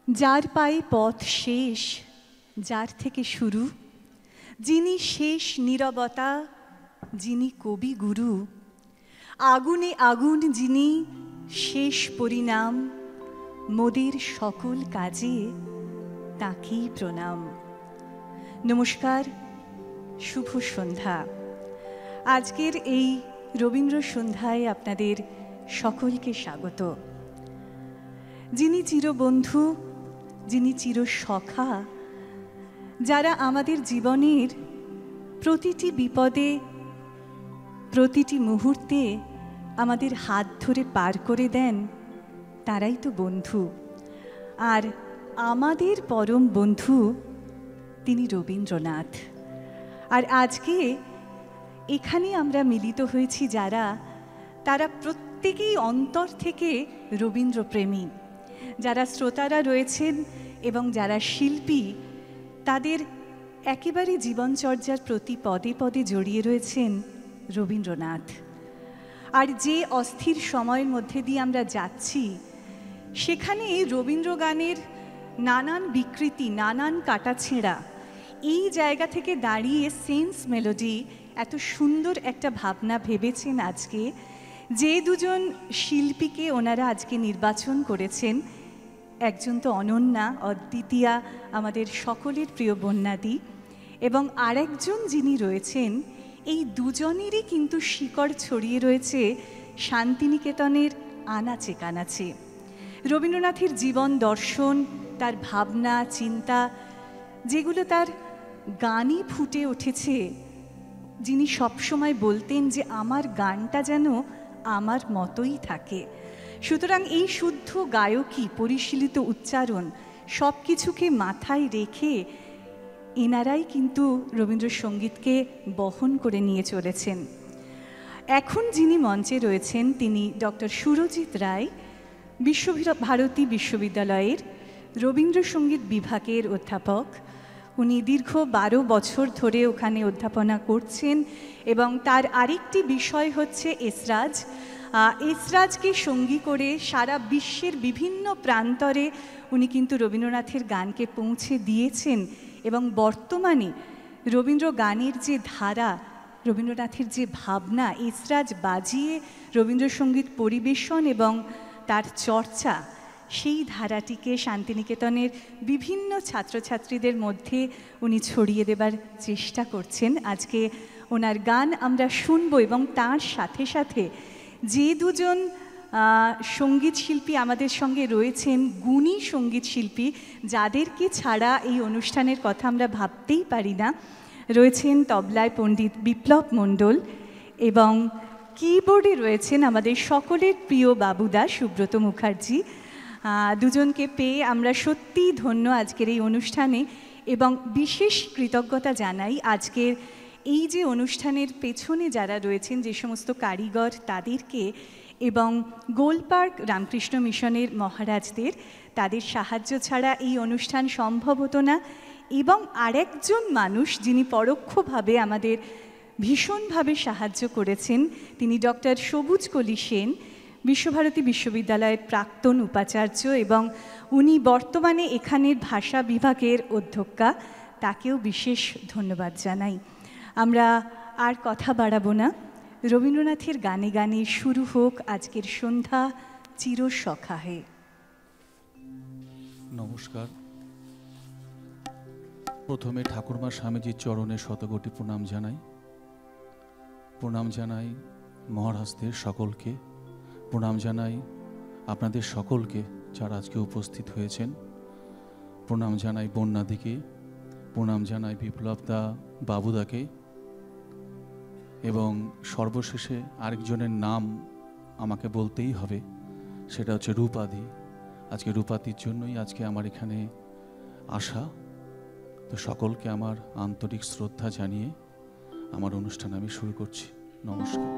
যার পায়ে পথ শেষ, যার থেকে শুরু, যিনি শেষ নীরবতা, যিনি কবি গুরু, আগুনে আগুন যিনি শেষ পরিণাম, মোদের সকল কাজে তাঁকেই প্রণাম। নমস্কার, শুভ সন্ধ্যা। আজকের এই রবীন্দ্র সন্ধ্যায় আপনাদের সকলকে স্বাগত। যিনি চিরবন্ধু, যিনি চিরসখা, যারা আমাদের জীবনের প্রতিটি বিপদে, প্রতিটি মুহূর্তে আমাদের হাত ধরে পার করে দেন, তারাই তো বন্ধু। আর আমাদের পরম বন্ধু তিনি রবীন্দ্রনাথ। আর আজকে এখানে আমরা মিলিত হয়েছি যারা, তারা প্রত্যেকেই অন্তর থেকে রবীন্দ্রপ্রেমী। যারা শ্রোতারা রয়েছেন এবং যারা শিল্পী, তাদের একেবারে জীবনচর্যার প্রতি পদে পদে জড়িয়ে রয়েছেন রবীন্দ্রনাথ। আর যে অস্থির সময়ের মধ্যে দিয়ে আমরা যাচ্ছি, সেখানে রবীন্দ্র গানের নানান বিকৃতি, নানান কাটাছেঁড়া, এই জায়গা থেকে দাঁড়িয়ে সেন্স মেলোডি এত সুন্দর একটা ভাবনা ভেবেছেন আজকে। যে দুজন শিল্পীকে ওনারা আজকে নির্বাচন করেছেন, একজন তো অনন্যা, অদ্বিতীয়া, আমাদের সকলের প্রিয় বন্যাদি, এবং আরেকজন যিনি রয়েছেন, এই দুজনেরই কিন্তু শিকড় ছড়িয়ে রয়েছে শান্তিনিকেতনের আনাচে কানাচে। রবীন্দ্রনাথের জীবন দর্শন, তার ভাবনা চিন্তা, যেগুলো তার গানই ফুটে উঠেছে। যিনি সবসময় বলতেন যে আমার গানটা যেন আমার মতোই থাকে। সুতরাং এই শুদ্ধ গায়কী, পরিশীলিত উচ্চারণ, সব কিছুকে মাথায় রেখে এনারাই কিন্তু রবীন্দ্রসঙ্গীতকে বহন করে নিয়ে চলেছেন। এখন যিনি মঞ্চে রয়েছেন তিনি ডক্টর সুরজিৎ রায়, বিশ্বভারতী বিশ্ববিদ্যালয়ের রবীন্দ্রসঙ্গীত বিভাগের অধ্যাপক। উনি দীর্ঘ 12 বছর ধরে ওখানে অধ্যাপনা করছেন এবং তার আরেকটি বিষয় হচ্ছে এসরাজ। এসরাজকে সঙ্গী করে সারা বিশ্বের বিভিন্ন প্রান্তরে উনি কিন্তু রবীন্দ্রনাথের গানকে পৌঁছে দিয়েছেন এবং বর্তমানে রবীন্দ্র গানের যে ধারা, রবীন্দ্রনাথের যে ভাবনা, এসরাজ বাজিয়ে রবীন্দ্রসঙ্গীত পরিবেশন এবং তার চর্চা, সেই ধারাটিকে শান্তিনিকেতনের বিভিন্ন ছাত্রছাত্রীদের মধ্যে উনি ছড়িয়ে দেবার চেষ্টা করছেন। আজকে ওনার গান আমরা শুনব এবং তার সাথে সাথে যে দুজন সঙ্গীত শিল্পী আমাদের সঙ্গে রয়েছেন, গুণী সঙ্গীত শিল্পী, যাদেরকে ছাড়া এই অনুষ্ঠানের কথা আমরা ভাবতেই পারি না, রয়েছেন তবলায় পণ্ডিত বিপ্লব মণ্ডল এবং কিবোর্ডে রয়েছেন আমাদের সকলের প্রিয় বাবুদা সুব্রত মুখার্জি। দুজনকে পেয়ে আমরা সত্যিই ধন্য আজকের এই অনুষ্ঠানে, এবং বিশেষ কৃতজ্ঞতা জানাই আজকের এই যে অনুষ্ঠানের পেছনে যারা রয়েছেন, যে সমস্ত কারিগর, তাদেরকে, এবং গোলপার্ক রামকৃষ্ণ মিশনের মহারাজদের। তাদের সাহায্য ছাড়া এই অনুষ্ঠান সম্ভব হতো না। এবং আরেকজন মানুষ যিনি পরোক্ষভাবে আমাদের ভীষণভাবে সাহায্য করেছেন, তিনি ডক্টর সবুজ কলি সেন, বিশ্বভারতী বিশ্ববিদ্যালয়ের প্রাক্তন উপাচার্য, এবং উনি বর্তমানে এখানের ভাষা বিভাগের অধ্যক্ষা। তাকেও বিশেষ ধন্যবাদ জানাই। আমরা আর কথা বাড়াবো না, রবীন্দ্রনাথের গানে গানে শুরু হোক আজকের সন্ধ্যা চিরসখাহে। নমস্কার। প্রথমে ঠাকুরমা স্বামীজির চরণে শতকোটি প্রণাম জানাই। প্রণাম জানাই মহারাজদের সকলকে, প্রণাম জানাই আপনাদের সকলকে যারা আজকে উপস্থিত হয়েছেন। প্রণাম জানাই বন্যাদিকে, প্রণাম জানাই বিপ্লবদা, বাবুদাকে, এবং সর্বশেষে আরেকজনের নাম আমাকে বলতেই হবে, সেটা হচ্ছে রূপাদি। আজকে রূপাদির জন্যই আজকে আমার এখানে আসা। তো সকলকে আমার আন্তরিক শ্রদ্ধা জানিয়ে আমার অনুষ্ঠান আমি শুরু করছি। নমস্কার।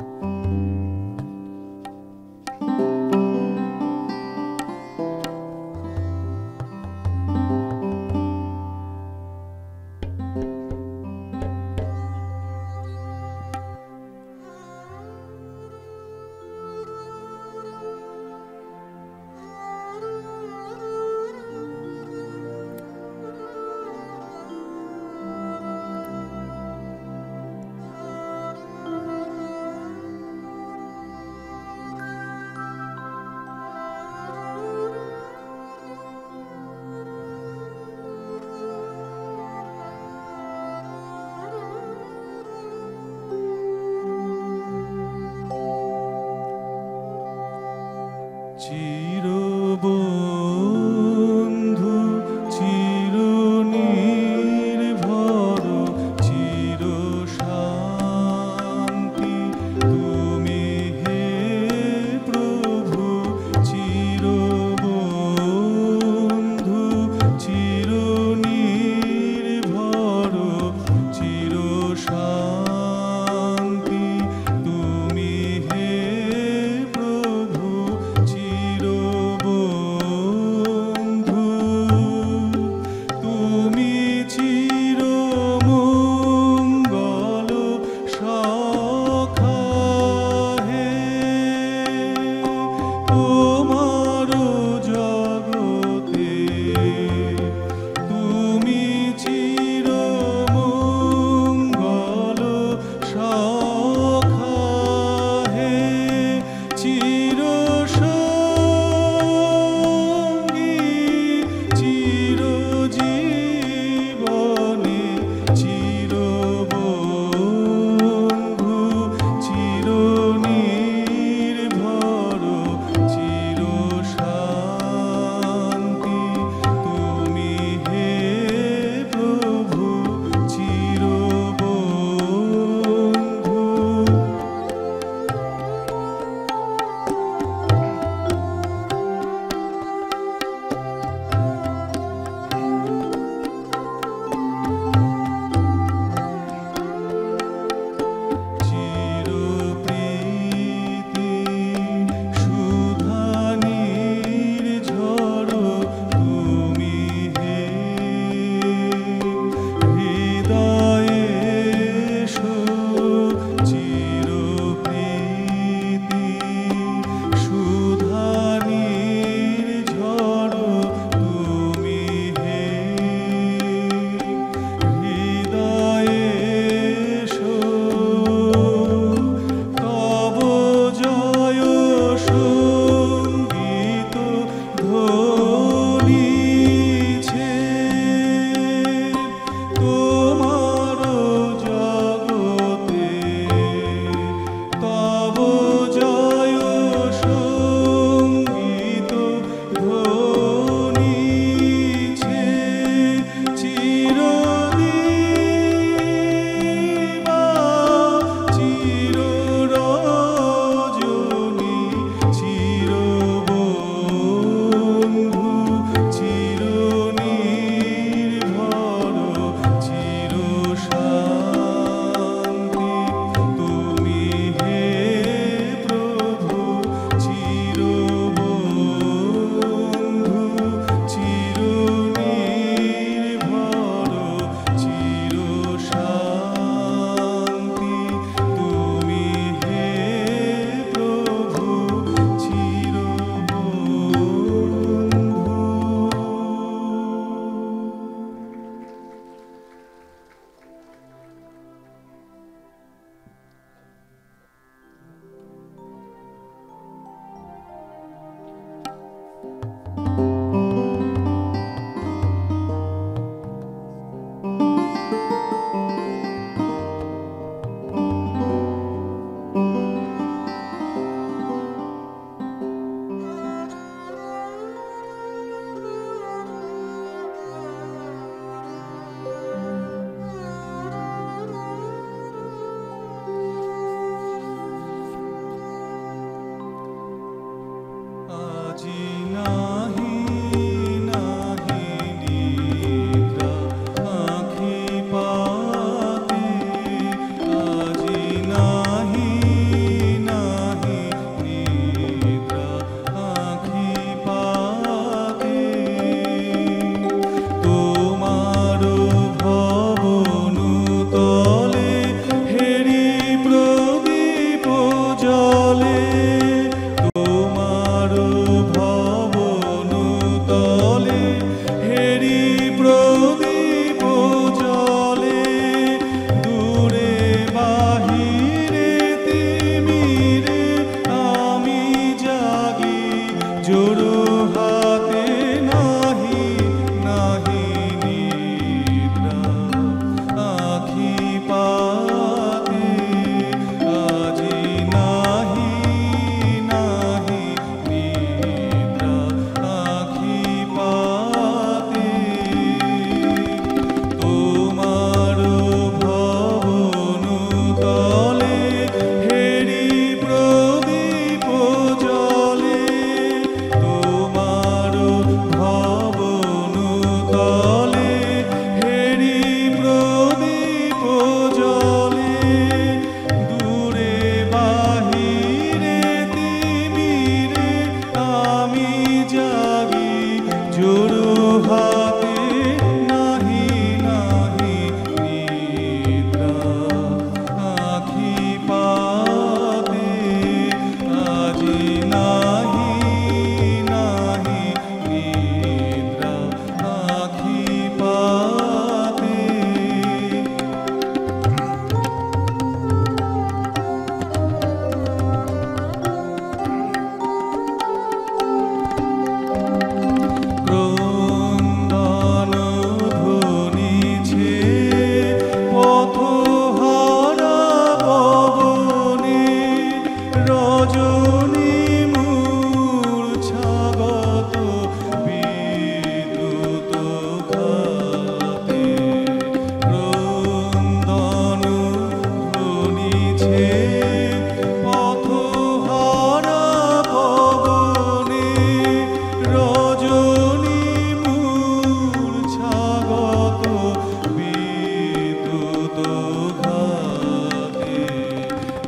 ঘাতে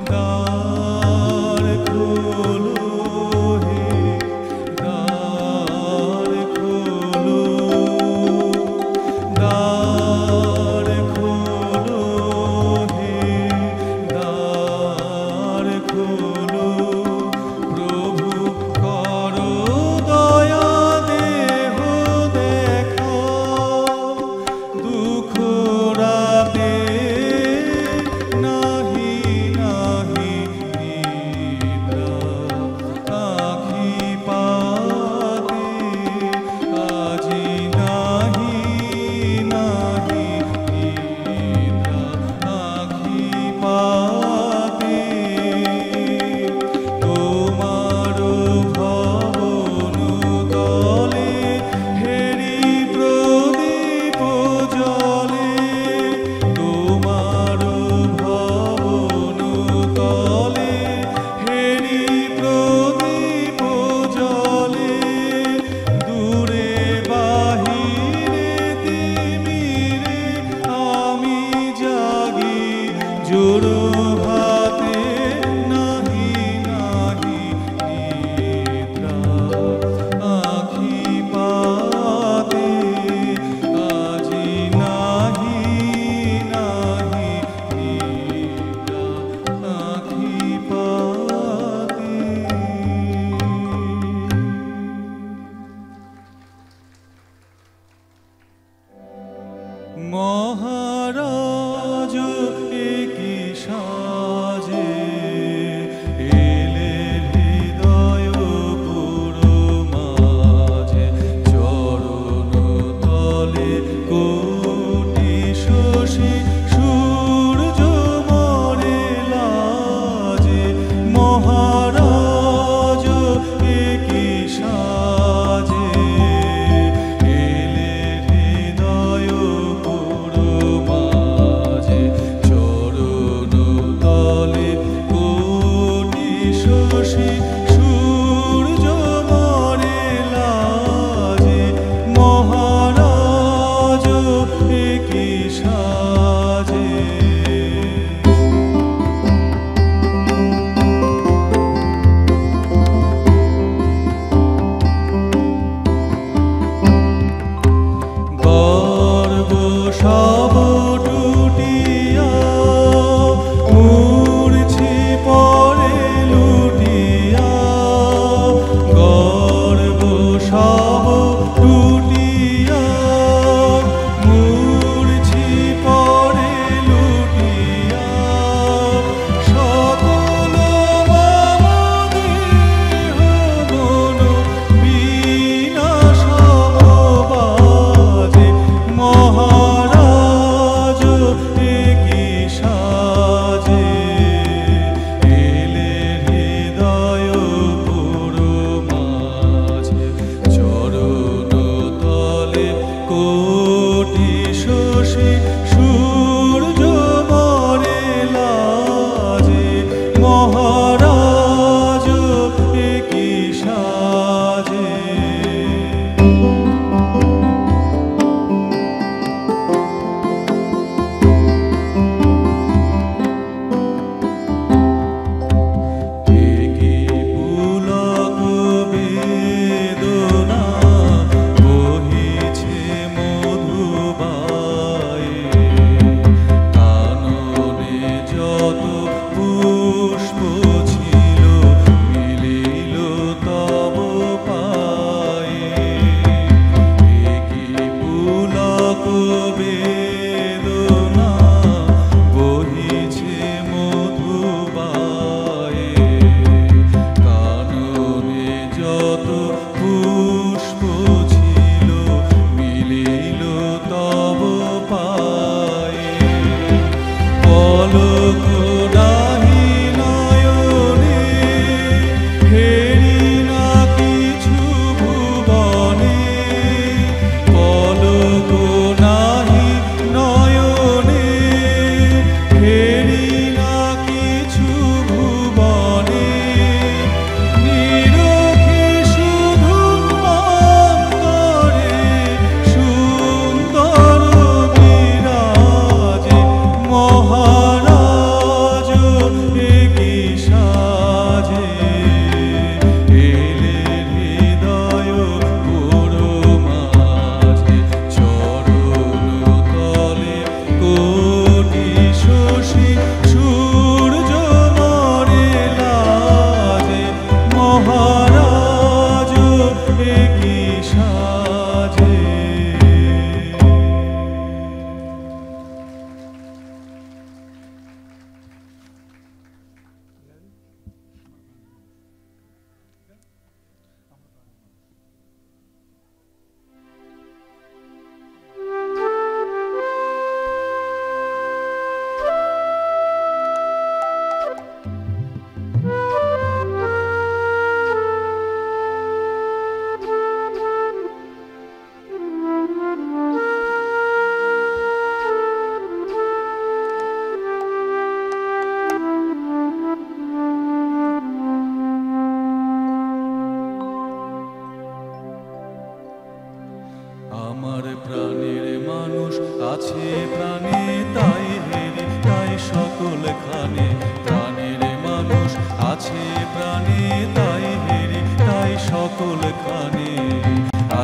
দ্বার খোলো হে দ্বার খোলো দ্বার খোলো হে দ্বার খোলো প্রভু করো দয়া দেহ দেখা দুঃখ রাতে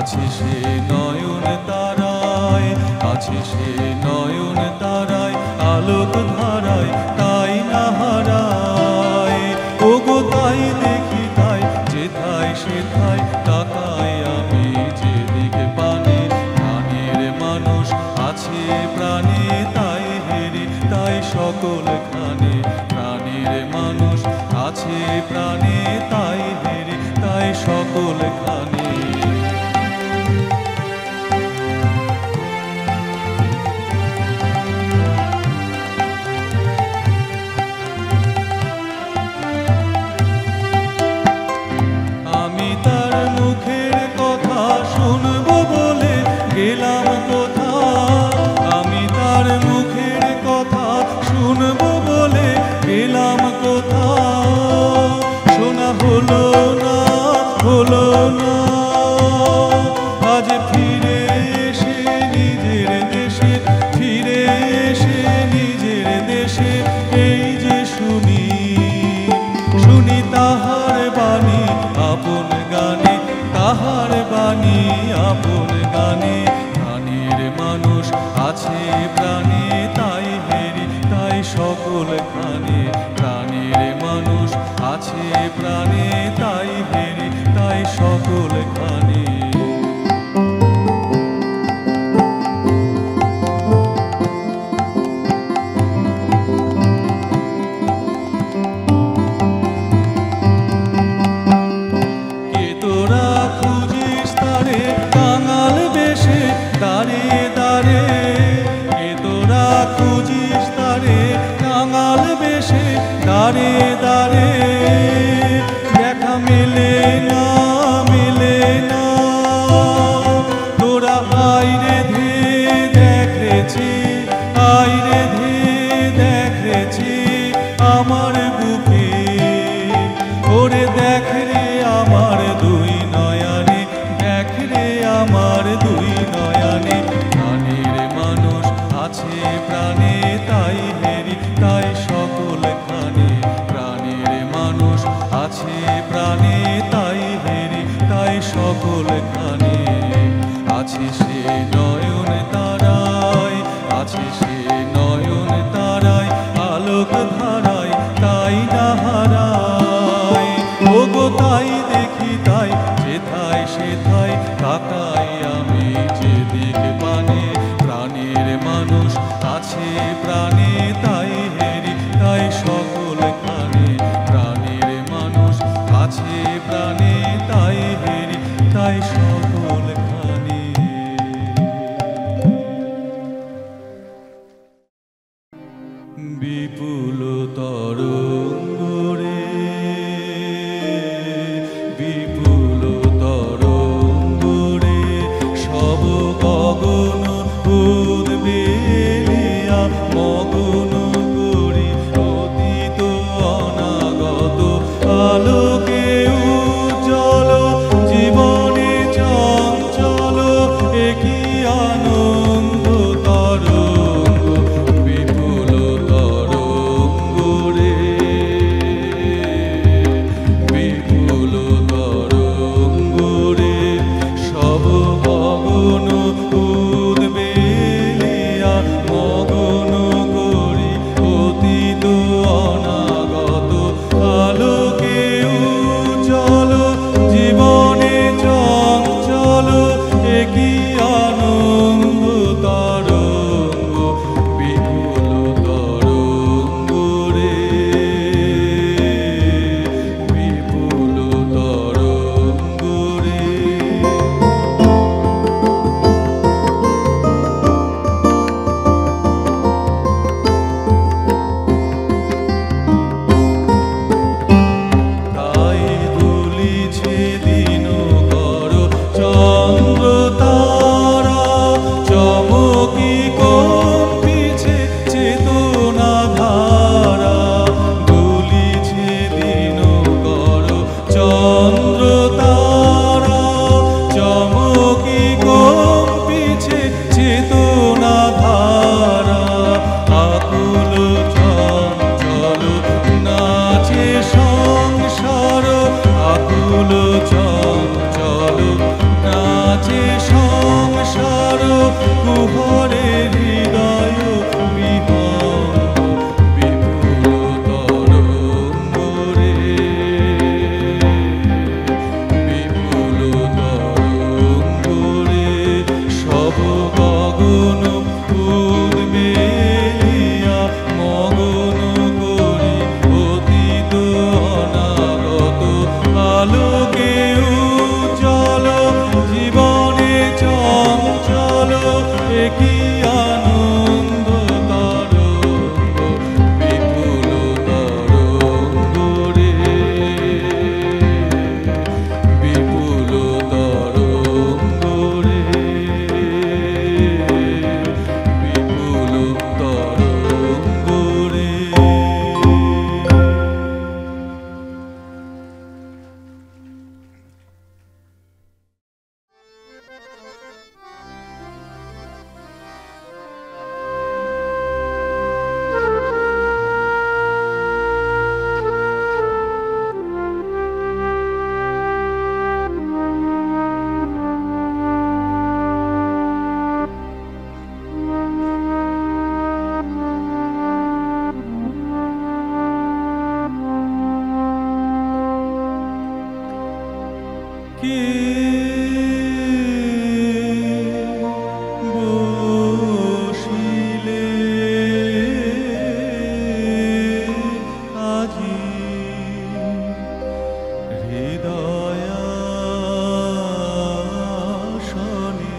আছে সে নয়ন তারায়, আছে সে নয়ন তারায়, আলোক ধারায় তাই না হারায়। ওগো তাই দেখি তাই যেথায় সেথায় তাকাই আমি যেদিকে পানে, প্রাণের মানুষ আছে প্রাণে তাই হেরে তাই সকল খানে, প্রাণের মানুষ আছে প্রাণে তাই হেরে তাই সকল খানে। আমি তার মুখের কথা শুনবো বলে গেলাম কোথা, আমি তার মুখের কথা শুনবো বলে গেলাম কোথা, শোনা হলো না হলো না। আজ ফিরে এসে নিজের দেশে, ফিরে এসে নিজের দেশে এই যে শুনি, শুনি তাহার বাণী আপন গানে, তাহার বাণী আপন গানে। প্রাণের মানুষ আছে প্রাণে তাই হেরি তাই সকল খানে, প্রাণের মানুষ আছে প্রাণে তাই হেরি তাই সকল খানে। দাঁড়ে দাঁড়ে এ তোরা খুঁজিস তারে কাঙাল বেশে, দাঁড়ে দাঁড়ে দেখা মেলে না মেলে না। তোরা আইরে ধে দেখেছি, আইরে ধে দেখেছি আমার বুকে, ওরে দেখ রে আমার দুই নয়নে, দেখ রে আমার দুই নয়নে। প্রাণের মানুষ আছে প্রাণে তাই হেরি তাই সকল খানে, প্রাণের মানুষ আছে প্রাণে তাই হেরি তাই সকল খানে। আছে সে নয়ন তারায়, আছে সে নয়ন তারায়, আলোক ধারায় তাই না হারায়। ওগো তাই দেখি তাই যেথায় সেথায় তাকাই আমি যেদিকে পানে, প্রাণের মানুষ আছে প্রাণে তাই হেরি তাই সকল খানে, প্রাণের মানুষ আছে প্রাণে তাই হেরি তাই সকল খানে। বিপুল তরঙ্গ রে, বিপুল তরঙ্গ রে, সব গগন উদ্বেলিয়া মগন করি অতীত অনাগত আলোকে উজ্জ্বল জীবনে চঞ্চল একই আনন্দ তরঙ্গ। বিপুল তরঙ্গ রে, বিপুল তরঙ্গ রে, সব গগন উদ্বেলিয়া মগন করি অতীত অনাগত আলোকে উজ্জ্বল জীবনে চঞ্চল একই আনন্দ তরঙ্গ। বিপুল তরঙ্গ রে, বিপুল তরঙ্গ রে। তাই দুলিছে দিনকর চন্দ্র তারা, চমকি কম্পিছে চেতনা ধারা। দুলিছে দিনকর চন্দ্র তারা, চমকি কম্পিছে চেতনা ধারা। আকুল চঞ্চল নাচে সংসার, আকুল চঞ্চল নাচে কুহরে হৃদয় বিহঙ্গ বিপুল তরঙ্গ রে, বিপুল তরঙ্গ রে, সব গগন উদ্বেলিয়া মগন করি অতীত অনাগত আলোকে উজ্জ্বল জীবনে চঞ্চল একই আনন্দ তরঙ্গ বিপুল তরঙ্গ রে, বিপুল তরঙ্গ রে, বিপুল তরঙ্গ রে। কে বসিলে আজি হৃদয়াসনে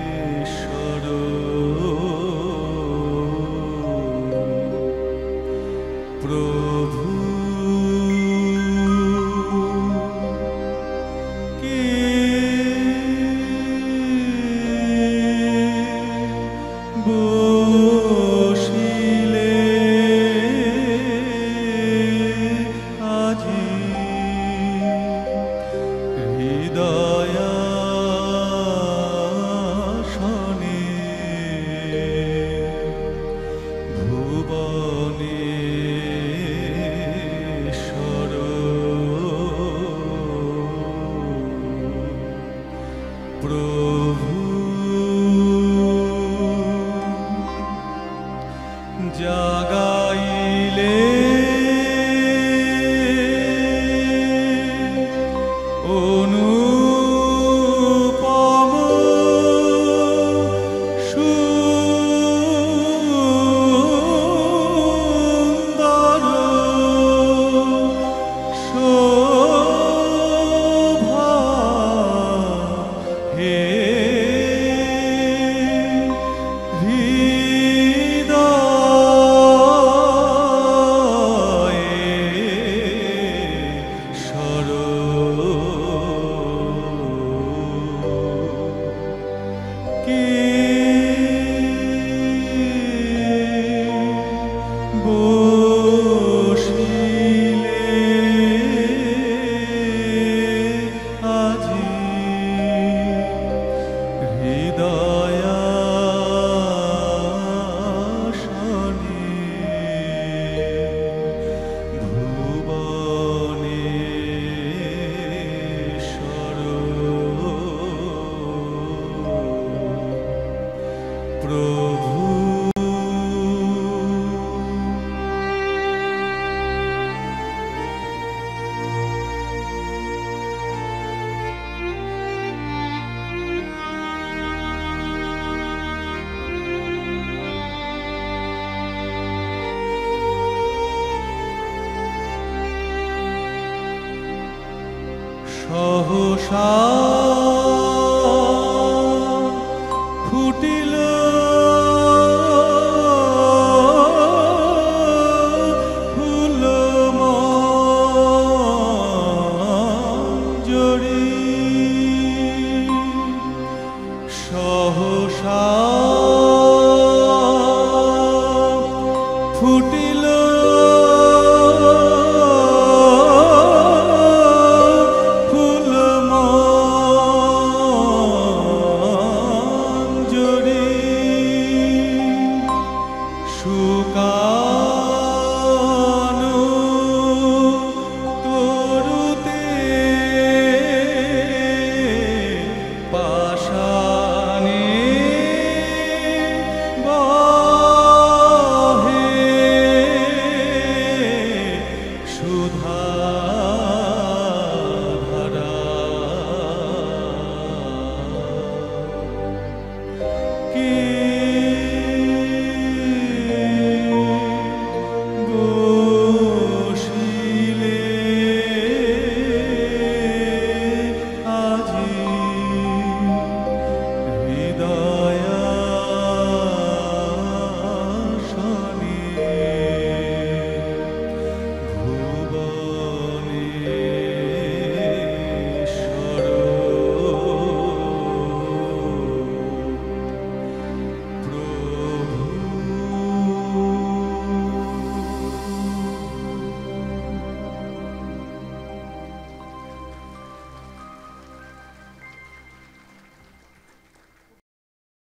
ভুবনেশ্বর প্রভু কে বসিলে আজি হৃদয়াসনে ভুবনেশ্বর প্রভু জাগাইলে অনুপম সুন্দর শোভা হে হৃদয়েশ্বর কে বসিলে আজি হৃদয়াসনে ভুবনেশ্বর প্রভু সহসা ফুটিল ফুল মঞ্জরি সহসা